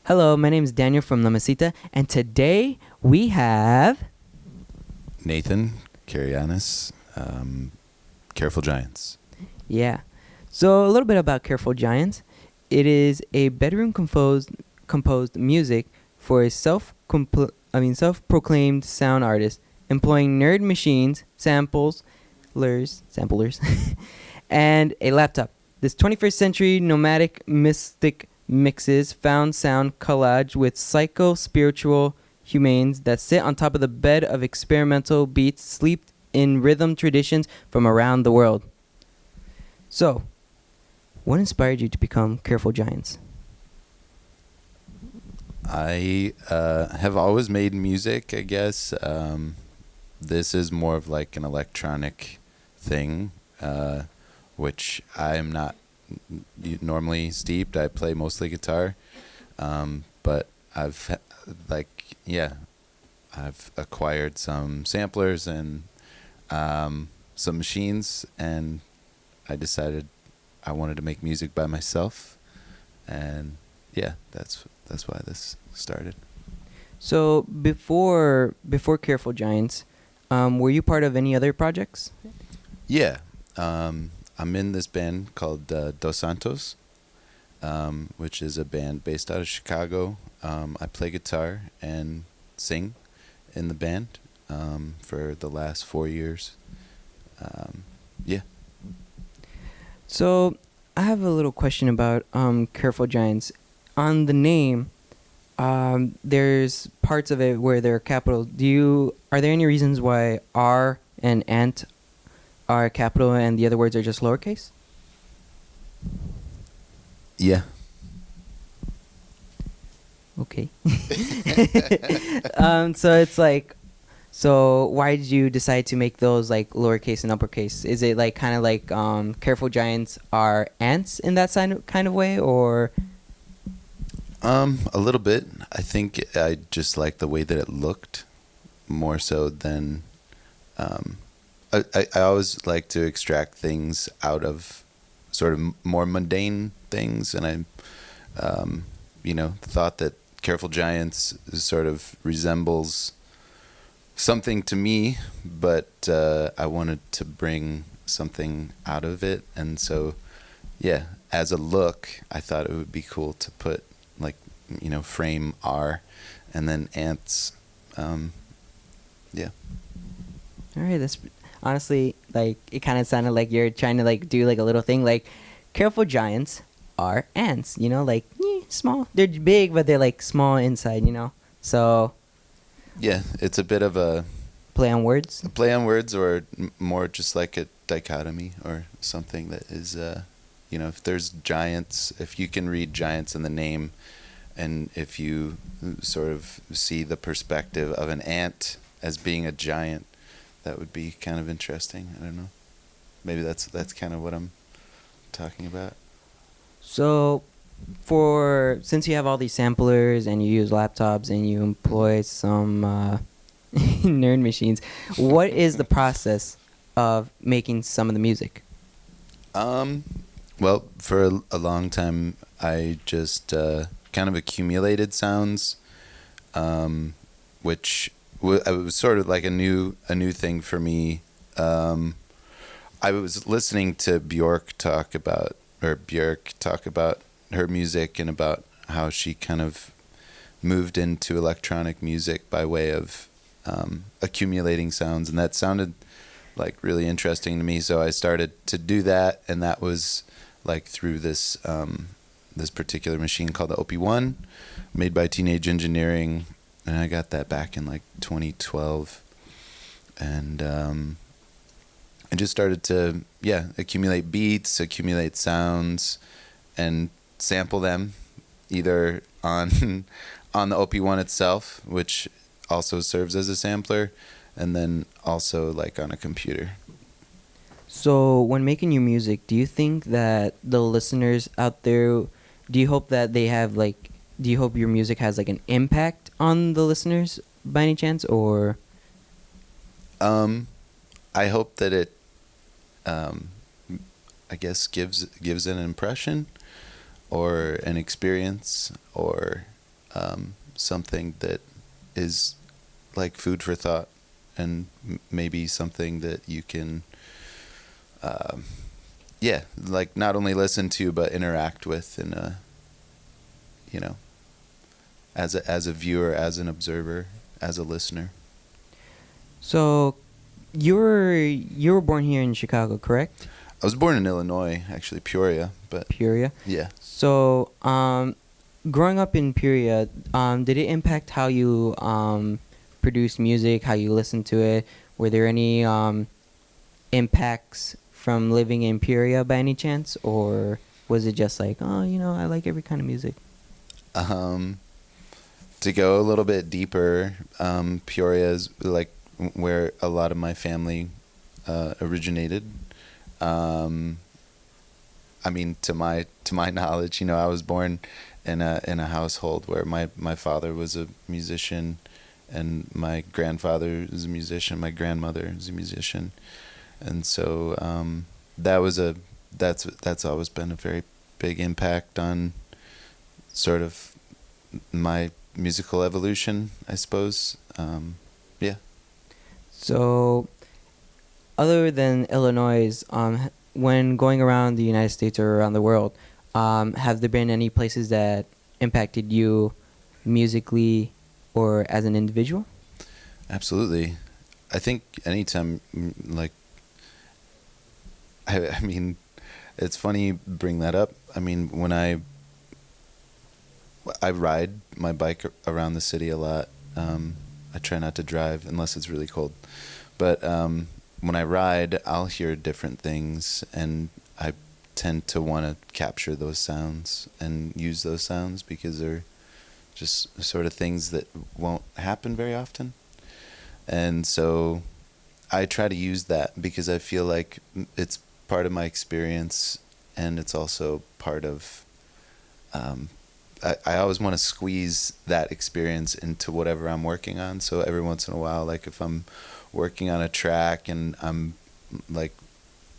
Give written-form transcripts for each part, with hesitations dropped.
Hello, my name is Daniel from Mesita, and today we have. Nathan, cAREfulgiANTs, Careful Giants. Yeah. So a little bit about Careful Giants. It is a bedroom composed music for a self-proclaimed sound artist, employing nerd machines, samplers, and a laptop. This 21st century nomadic mystic mixes found sound collage with psycho-spiritual humans that sit on top of the bed of experimental beats steeped in rhythm traditions from around the world. So, what inspired you to become Careful Giants? I have always made music, I guess. This is more of like an electronic thing, which I'm not normally steeped. I play mostly guitar, but I've acquired some samplers and some machines, and I decided I wanted to make music by myself, and yeah, that's why this started. So before Careful Giants, were you part of any other projects? Yeah, I'm in this band called Dos Santos, which is a band based out of Chicago. I play guitar and sing in the band for the last 4 years. Yeah. So I have a little question about Careful Giants. On the name, there's parts of it where they're capital. Are there any reasons why R and ant are capital and the other words are just lowercase? Yeah. Okay. So it's like, so why did you decide to make those like lowercase and uppercase? Is it like kind of like Careful Giants are ants in that kind of way, or? A little bit. I think I just like the way that it looked more so than. I always like to extract things out of sort of more mundane things, and I, thought that Careful Giants sort of resembles something to me, but I wanted to bring something out of it, and so, yeah, as a look, I thought it would be cool to put frame R, and then ants. Yeah. All right, that's honestly like it kind of sounded like you're trying to like do like a little thing like Careful Giants are ants, small. They're big, but they're like small inside, So Yeah, it's a bit of a play on words. A play on words, or more just like a dichotomy or something that is, if there's giants, if you can read giants in the name, and if you sort of see the perspective of an ant as being a giant, that would be kind of interesting. I don't know. Maybe that's kind of what I'm talking about. So, since you have all these samplers and you use laptops and you employ some nerd machines, what is the process of making some of the music? Well, for a long time, I just kind of accumulated sounds, which it was sort of like a new thing for me. I was listening to Björk talk about her music and about how she kind of moved into electronic music by way of accumulating sounds, and that sounded like really interesting to me. So I started to do that, and that was like through this this particular machine called the OP1, made by Teenage Engineering, and I got that back in like 2012, and I just started to accumulate beats, accumulate sounds, and sample them either on the OP1 itself, which also serves as a sampler, and then also like on a computer. So, when making your music, do you think that the listeners out there, do you hope your music has like an impact on the listeners by any chance, or? I hope that it, I guess, gives an impression or an experience, or something that is like food for thought, and maybe something that you can, like not only listen to but interact with in a, you know, as a viewer, as an observer, as a listener. So you were born here in Chicago, correct? I was born in Illinois, actually Peoria, but Peoria. yeah. So growing up in Peoria, did it impact how you produce music, how you listen to it? Were there any impacts from living in Peoria by any chance, or was it just like, oh, I like every kind of music? To go a little bit deeper, Peoria is like where a lot of my family originated. I mean, to my knowledge, I was born in a household where my father was a musician, and my grandfather is a musician, my grandmother is a musician, and so that's always been a very big impact on sort of my musical evolution, I suppose. Yeah. So, other than Illinois, when going around the United States or around the world, have there been any places that impacted you musically or as an individual? Absolutely. I think anytime, like, I mean, it's funny you bring that up. I mean, when I ride my bike around the city a lot. I try not to drive unless it's really cold. But when I ride, I'll hear different things, and I tend to want to capture those sounds and use those sounds because they're just sort of things that won't happen very often. And so I try to use that because I feel like it's part of my experience, and it's also part of I always want to squeeze that experience into whatever I'm working on. So every once in a while, like if I'm working on a track and I'm like,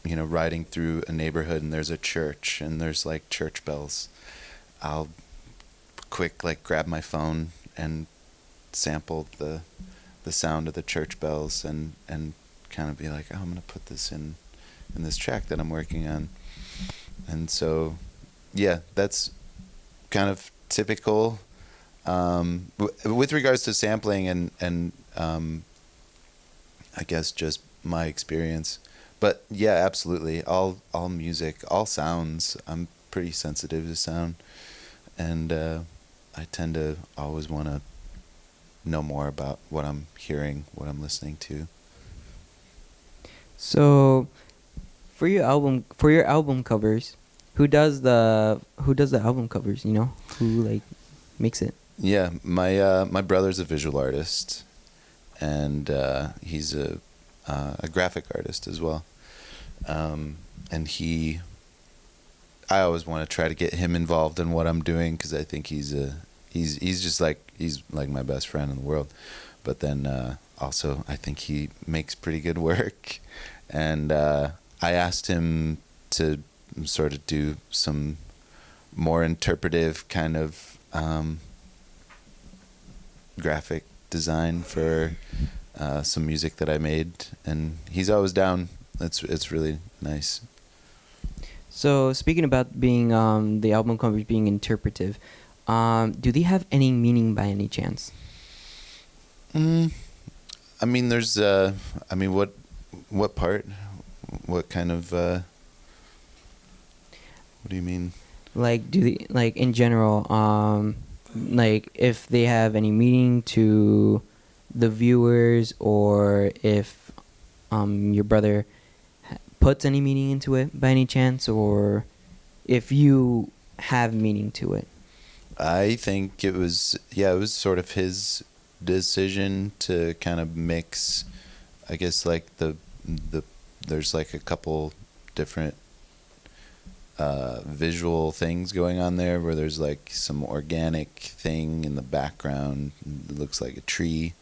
riding through a neighborhood and there's a church and there's like church bells, I'll quick like grab my phone and sample the sound of the church bells and kind of be like, oh, I'm going to put this in this track that I'm working on. And so, yeah, that's kind of typical with regards to sampling and I guess just my experience. But yeah, absolutely, all music, all sounds, I'm pretty sensitive to sound, and I tend to always want to know more about what I'm hearing, what I'm listening to. So, for your album covers, who does the album covers? Who like makes it? Yeah, my brother's a visual artist, and he's a graphic artist as well. And I always want to try to get him involved in what I'm doing because I think he's like my best friend in the world. But then also I think he makes pretty good work, and I asked him to sort of do some more interpretive kind of graphic design for some music that I made, and he's always down. It's really nice. So speaking about being the album covers being interpretive, do they have any meaning by any chance? I mean, there's what part? What kind of what do you mean? Like, do they, like, in general, like if they have any meaning to the viewers, or if your brother puts any meaning into it by any chance, or if you have meaning to it? I think it was sort of his decision to kind of mix, I guess, like the there's like a couple different visual things going on there where there's like some organic thing in the background. It looks like a tree.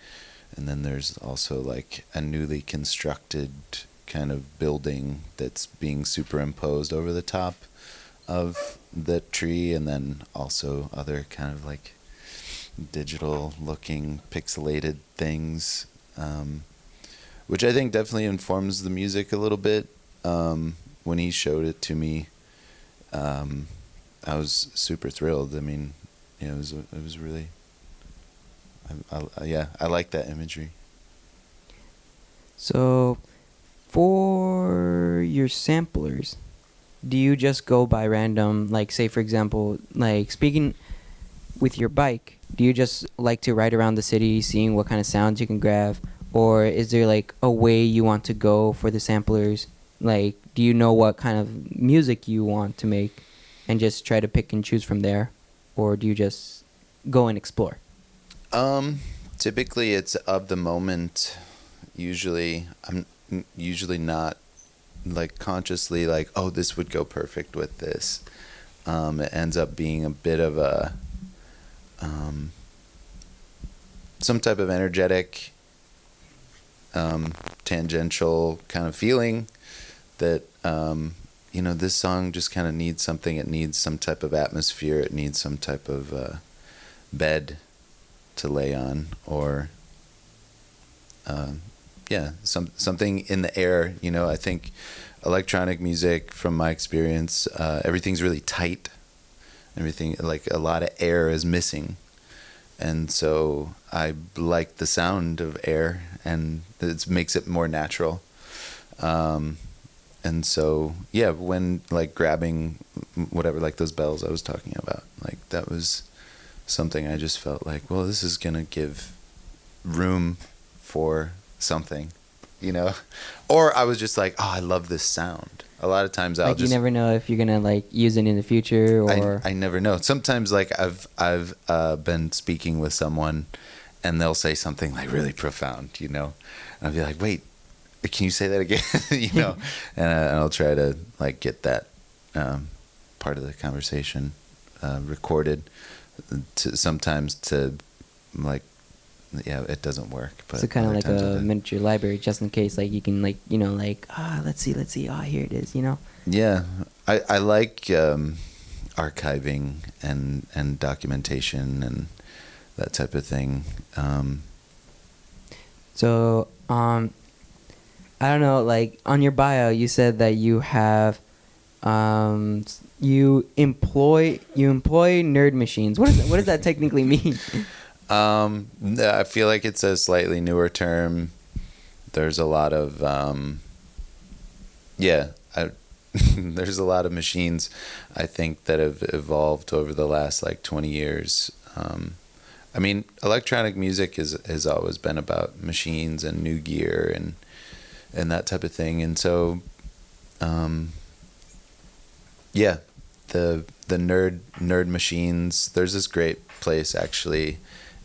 And then there's also like a newly constructed kind of building that's being superimposed over the top of the tree. And then also other kind of like digital looking pixelated things, which I think definitely informs the music a little bit. When he showed it to me, I was super thrilled. I mean, it was really, yeah, I like that imagery. So, for your samplers, do you just go by random, like, say, for example, like, speaking with your bike, do you just like to ride around the city seeing what kind of sounds you can grab? Or is there, like, a way you want to go for the samplers? Like, do you know what kind of music you want to make and just try to pick and choose from there? Or do you just go and explore? Typically it's of the moment. Usually I'm usually not like consciously like, oh, this would go perfect with this. It ends up being a bit of a some type of energetic tangential kind of feeling that this song just kind of needs something. It needs some type of atmosphere. It needs some type of bed to lay on, or something in the air. I think electronic music, from my experience, everything's really tight. Everything, like, a lot of air is missing, and so I like the sound of air, and it makes it more natural. And so, yeah, when, like, grabbing whatever, like those bells I was talking about, like, that was something I just felt like, well, this is gonna give room for something, or I was just like, oh, I love this sound. A lot of times I'll you never know if you're gonna, like, use it in the future, or I never know. Sometimes, like, I've been speaking with someone and they'll say something like really profound, and I'll be like, wait, can you say that again? And I'll try to, like, get that part of the conversation recorded. Sometimes it doesn't work. But so kind of like a miniature library, just in case, like, you can, like, let's see, here it is, Yeah, I like archiving and documentation and that type of thing. So, I don't know, like, on your bio, you said that you have, you employ nerd machines. What does that technically mean? I feel like it's a slightly newer term. There's a lot of, there's a lot of machines, I think, that have evolved over the last, like, 20 years. I mean, electronic music has always been about machines and new gear and that type of thing. And so, the nerd machines, there's this great place actually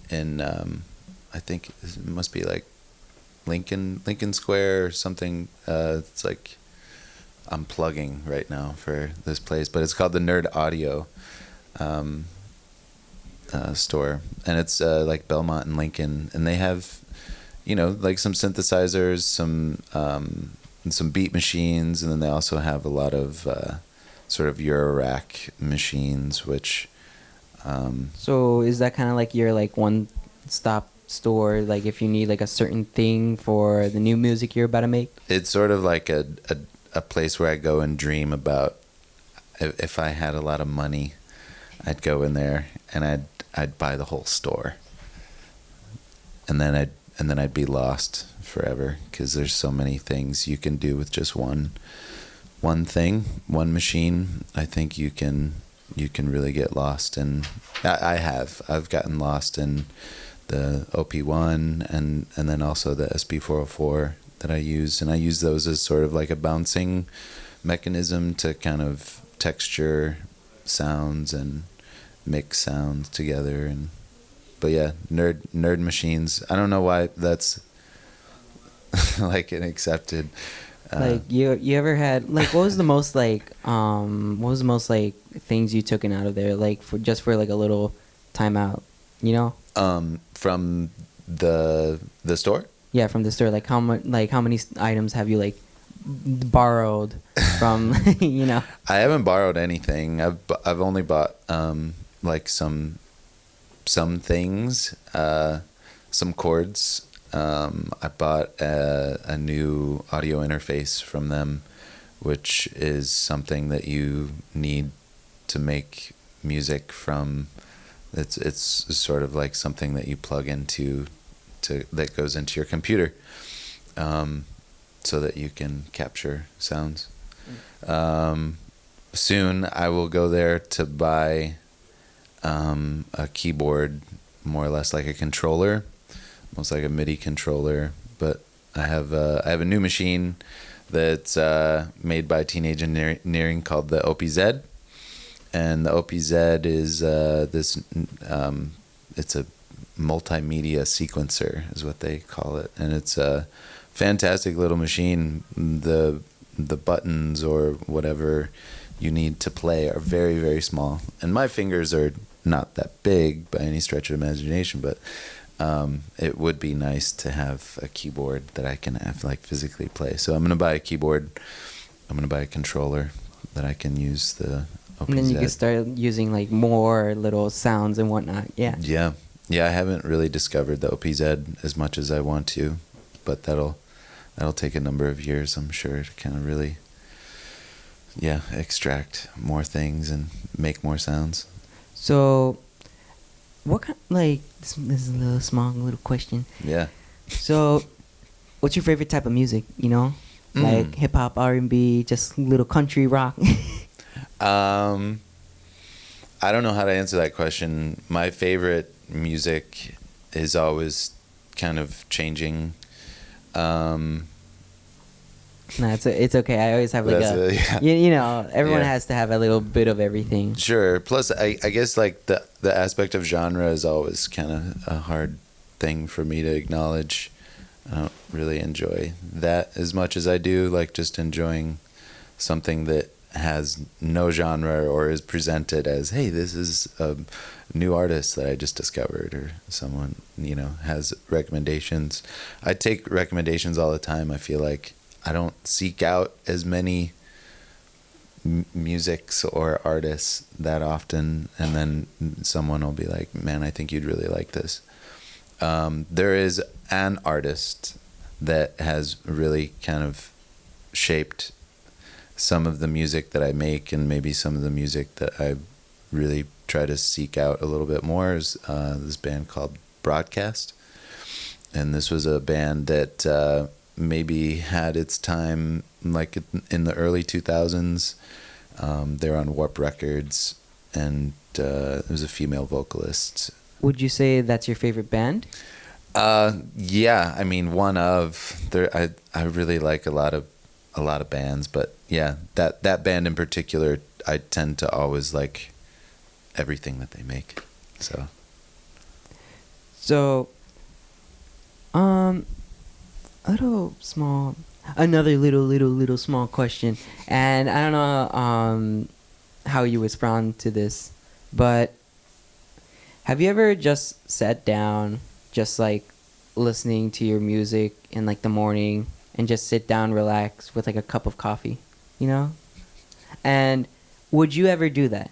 in, I think it must be like Lincoln Square or something. It's like, I'm plugging right now for this place, but it's called the Nerd Audio store, and it's like Belmont and Lincoln, and they have, like, some synthesizers, some beat machines, and then they also have a lot of sort of Eurorack machines, which So is that kind of like your, like, one-stop store, like, if you need, like, a certain thing for the new music you're about to make? It's sort of like a place where I go and dream about, if I had a lot of money, I'd go in there and I'd buy the whole store, and then I'd be lost forever, because there's so many things you can do with just one machine. I think you can really get lost, and I've gotten lost in the OP1 and then also the SP404 that I use, and I use those as sort of like a bouncing mechanism to kind of texture sounds and mix sounds together. But yeah, nerd machines. I don't know why that's like an accepted. Like, you ever had, like, what was the most like things you took in out of there, like, for like a little timeout, From the store? Yeah, from the store. Like, how many items have you, like, borrowed from? I haven't borrowed anything. I've only bought like some some things, some chords. I bought a new audio interface from them, which is something that you need to make music from. It's sort of like something that you plug into that goes into your computer, so that you can capture sounds. Soon I will go there to buy a keyboard, more or less like a controller, almost like a MIDI controller. But I have a new machine that's made by Teenage Engineering called the OPZ. And the OPZ is this. It's a multimedia sequencer, is what they call it, and it's a fantastic little machine. The buttons or whatever you need to play are very, very small, and my fingers are not that big by any stretch of imagination. But it would be nice to have a keyboard that I can have, like, physically play. So I'm gonna buy a keyboard. I'm gonna buy a controller that I can use the OPZ. And then you can start using like more little sounds and whatnot. Yeah. Yeah. I haven't really discovered the OPZ as much as I want to, but that'll take a number of years, I'm sure, to kind of really, extract more things and make more sounds. So, what kind, like, this is a little small little question. Yeah. So, what's your favorite type of music? Like hip hop, R&B, just little country rock. I don't know how to answer that question. My favorite music is always kind of changing. No, it's okay. I always have like everyone has to have a little bit of everything. Sure. Plus, I guess like the aspect of genre is always kind of a hard thing for me to acknowledge. I don't really enjoy that as much as I do like just enjoying something that has no genre or is presented as, hey, this is a new artist that I just discovered, or someone, has recommendations. I take recommendations all the time. I feel like I don't seek out as many musics or artists that often, and then someone will be like, man, I think you'd really like this. There is an artist that has really kind of shaped some of the music that I make, and maybe some of the music that I really try to seek out a little bit more, is this band called Broadcast. And this was a band that maybe had its time like in the early 2000s. They were on Warp Records, and it was a female vocalist. Would you say that's your favorite band? Yeah, I mean, one of there. I really like a lot of bands, but yeah, that band in particular, I tend to always like everything that they make. Another little small question, and I don't know how you respond to this, but have you ever just sat down, just like listening to your music in like the morning, and just sit down, relax with like a cup of coffee, And would you ever do that?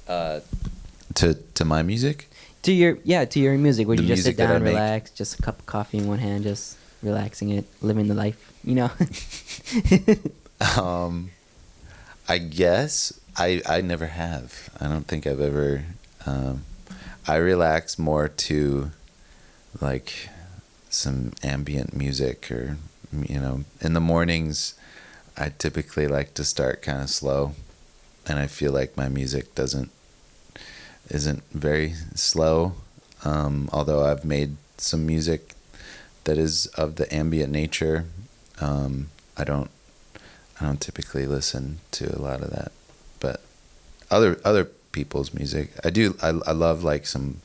To my music? To your music. Would The you just sit music that I down, make? relax, just a cup of coffee in one hand, just relaxing it, living the life, I guess I never have. I don't think I've ever. I relax more to like some ambient music, or in the mornings I typically like to start kind of slow, and I feel like my music isn't very slow, although I've made some music that is of the ambient nature. I don't typically listen to a lot of that, but other people's music I do. I love like some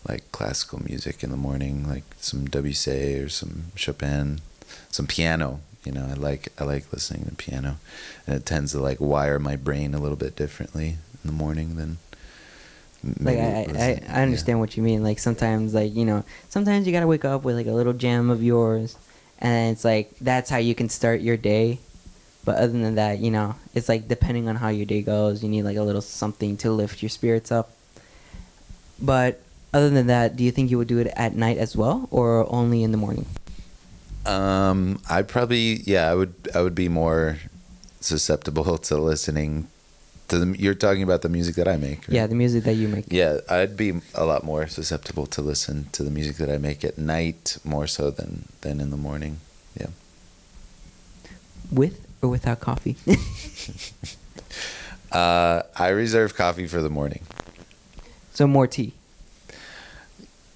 like classical music in the morning, like some Debussy or some Chopin, some piano. I like listening to piano, and it tends to like wire my brain a little bit differently in the morning than like I understand what you mean. Like sometimes sometimes you gotta wake up with like a little jam of yours, and it's like that's how you can start your day. But other than that, it's like depending on how your day goes, you need like a little something to lift your spirits up. But other than that, do you think you would do it at night as well, or only in the morning? I probably, yeah, I would be more susceptible to listening to you're talking about the music that I make, right? Yeah, the music that you make. Yeah, I'd be a lot more susceptible to listen to the music that I make at night more so than in the morning. Yeah. With or without coffee? I reserve coffee for the morning. So more tea.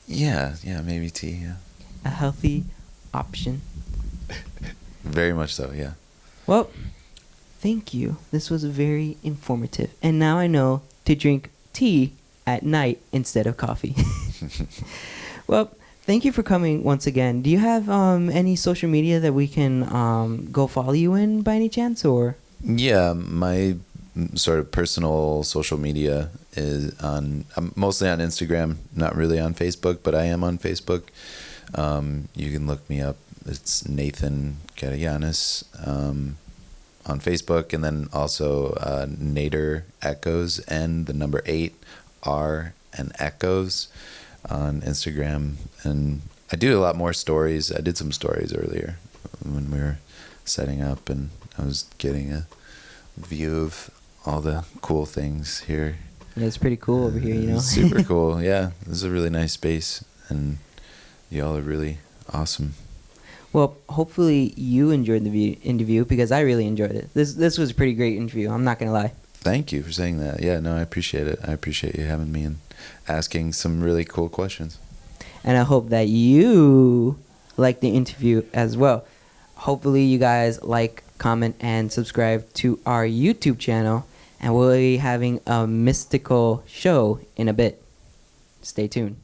Yeah, maybe tea, yeah. A healthy option. Very much so, yeah. Well, thank you. This was very informative. And now I know to drink tea at night instead of coffee. Well, thank you for coming once again. Do you have any social media that we can go follow you in by any chance, or? Yeah, my sort of personal social media is I'm mostly on Instagram, not really on Facebook, but I am on Facebook. You can look me up. It's Nathan cAREfulgiANTs on Facebook, and then also Nader Echoes and the number 8 R and Echoes on Instagram. And I do a lot more stories. I did some stories earlier when we were setting up, and I was getting a view of all the cool things here. Yeah, it's pretty cool over here, you know. Super cool. Yeah, this is a really nice space, and y'all are really awesome. Well, hopefully you enjoyed the interview, because I really enjoyed it. This was a pretty great interview. I'm not gonna lie. Thank you for saying that. Yeah, no, I appreciate it. I appreciate you having me and asking some really cool questions. And I hope that you like the interview as well. Hopefully you guys like, comment, and subscribe to our YouTube channel. And we'll be having a mystical show in a bit. Stay tuned.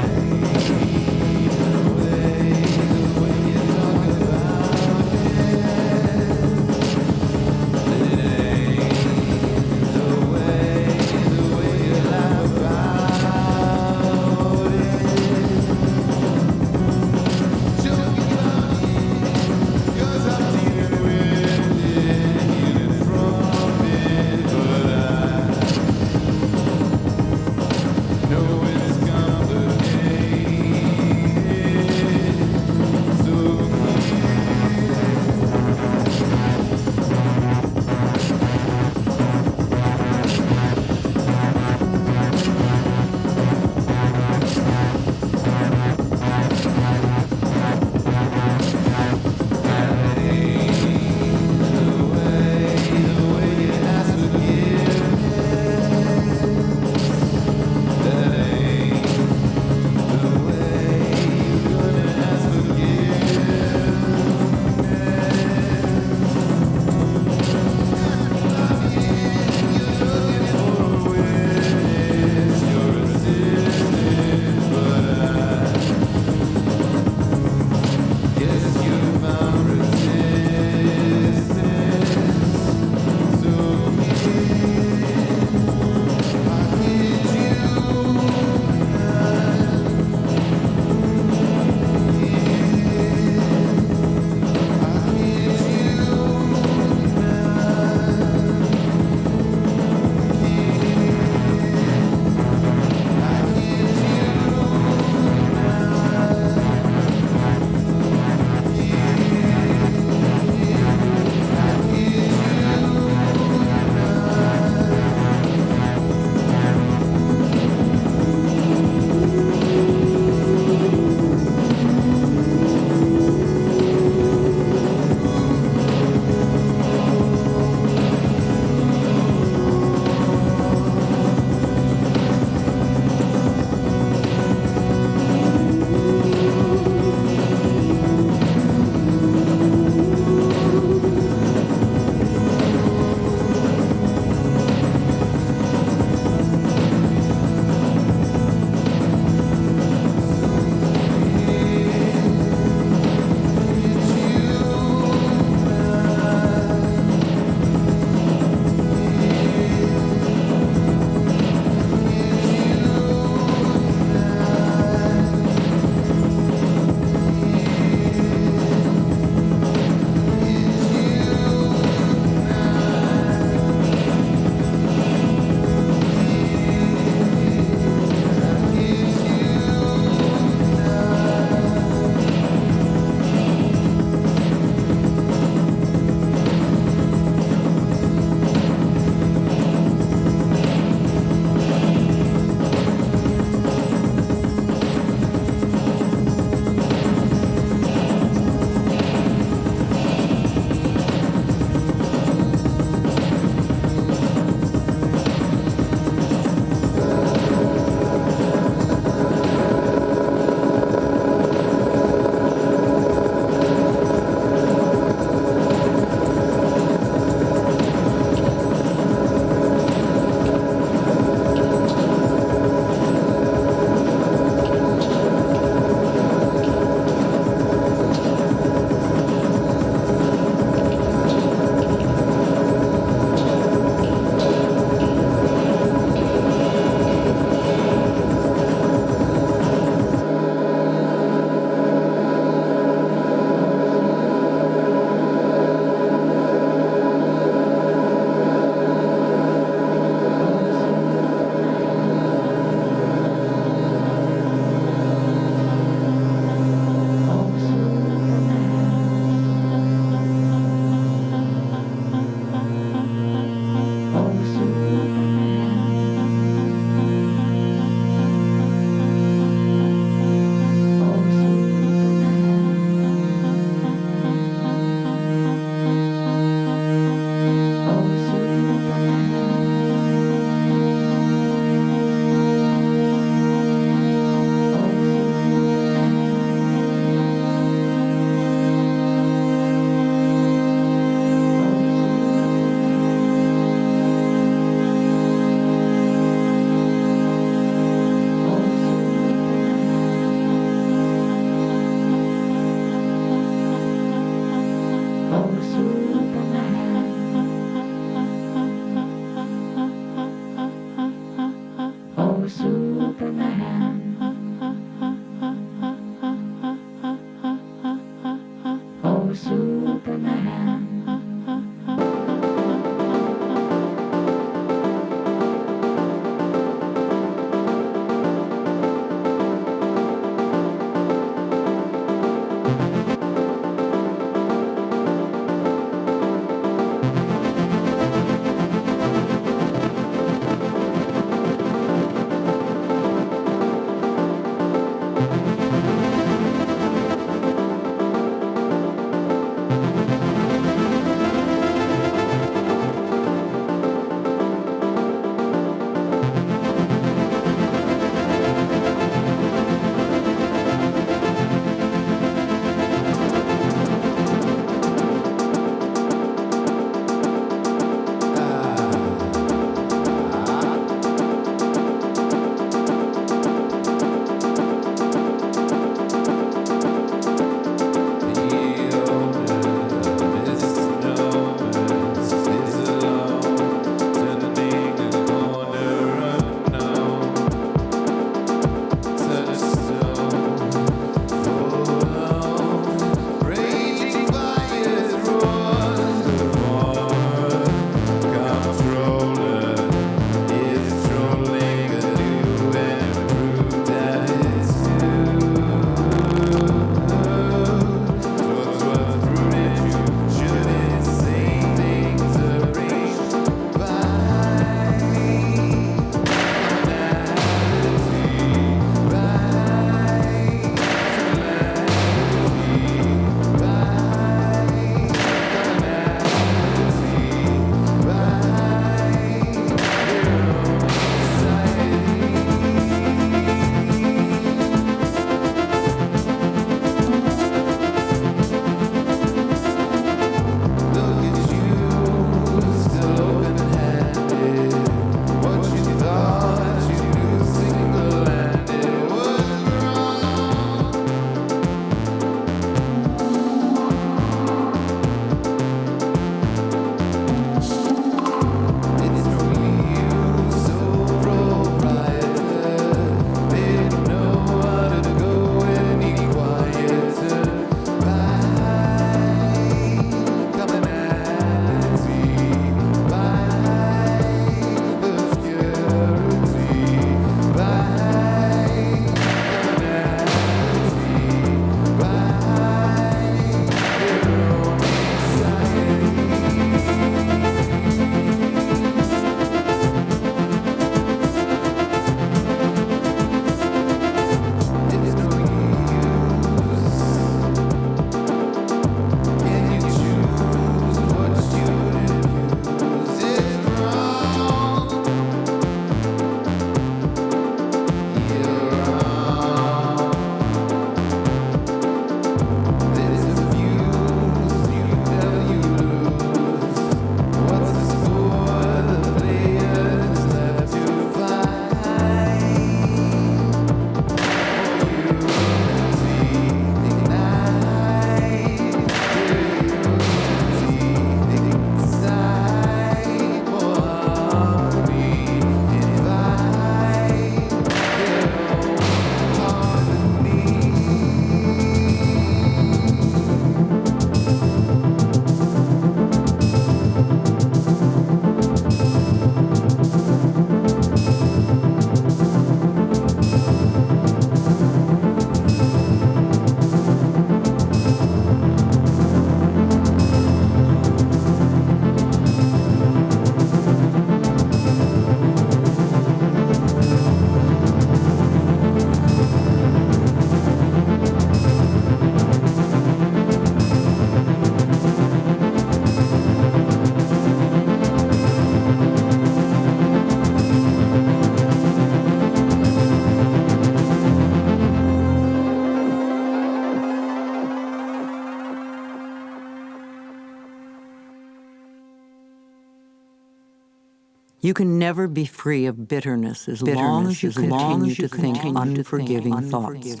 You can never be free of bitterness as long as you continue to think unforgiving thoughts.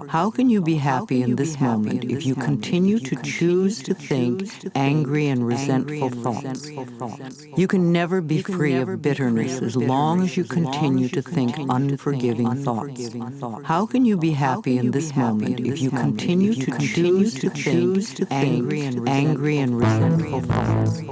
How can you be happy in this moment if you continue to choose to think angry and resentful thoughts? You can never be free of bitterness as long as you continue to think unforgiving thoughts. How can you be happy in this moment if you continue to choose to think angry and resentful thoughts?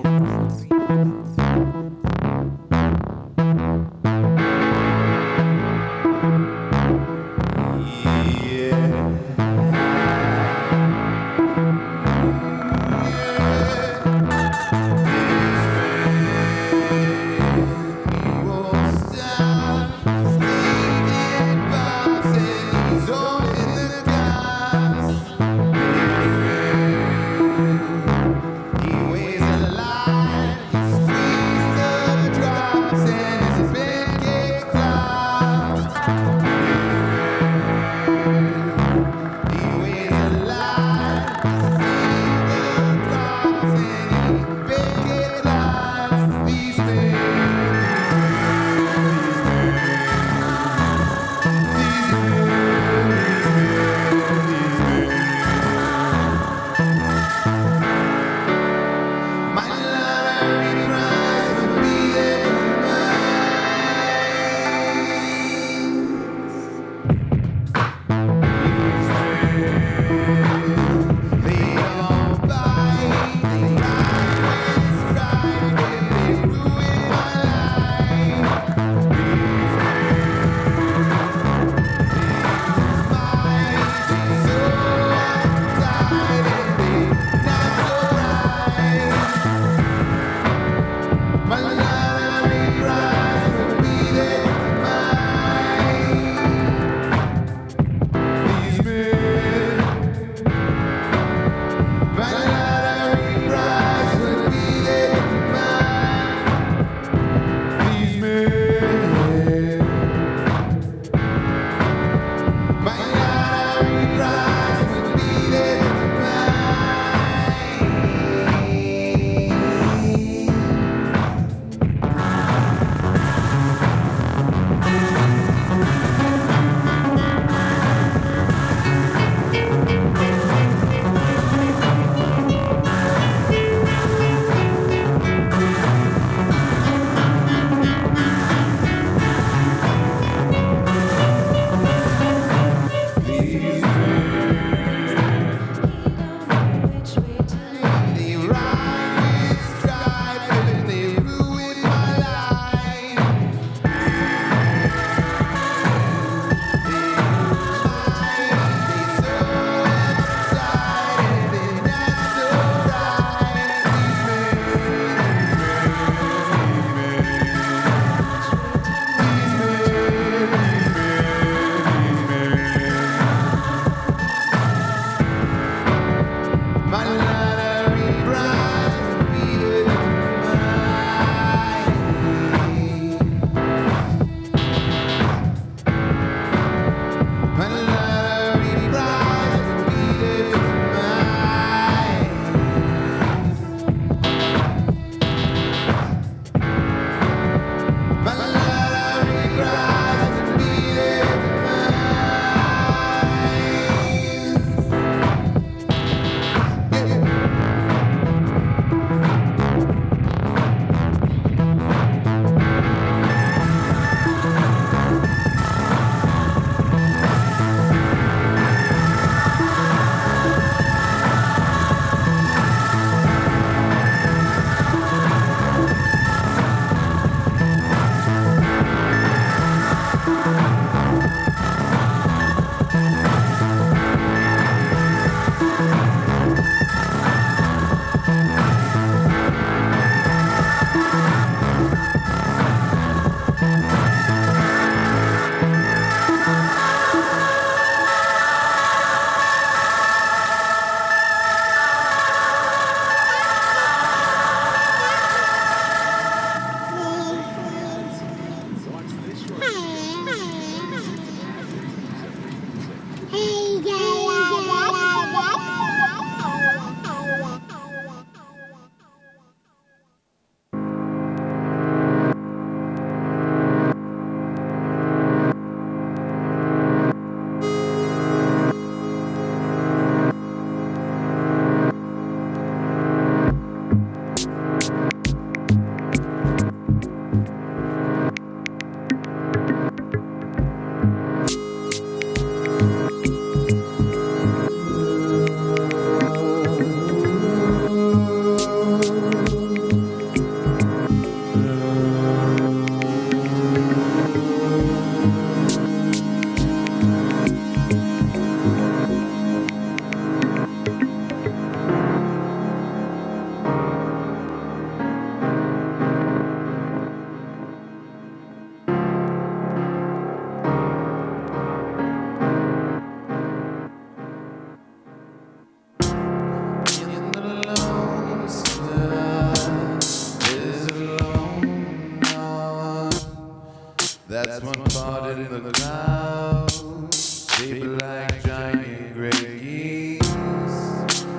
That's one part in the clouds, shaped like giant gray geese.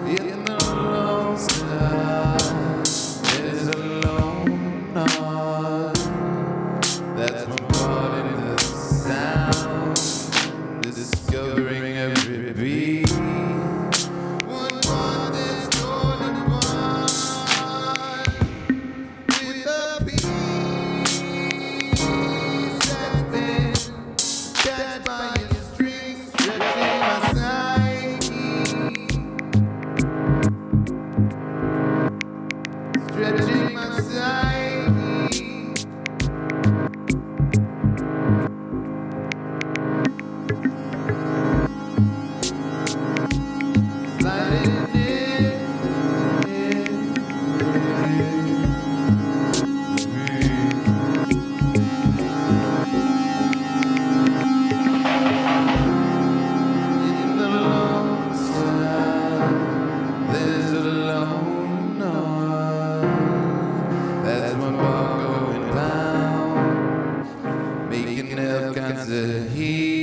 In the lone sky, there's a lone knot. That's one part in the sound, discovering every beat. One part that's torn apart with a piece that's been catched by your strings, stretching my psyche, stretching my psyche. Sliding in the lone sky, there's a lone knot. That's one bar going down, making all kinds of heat.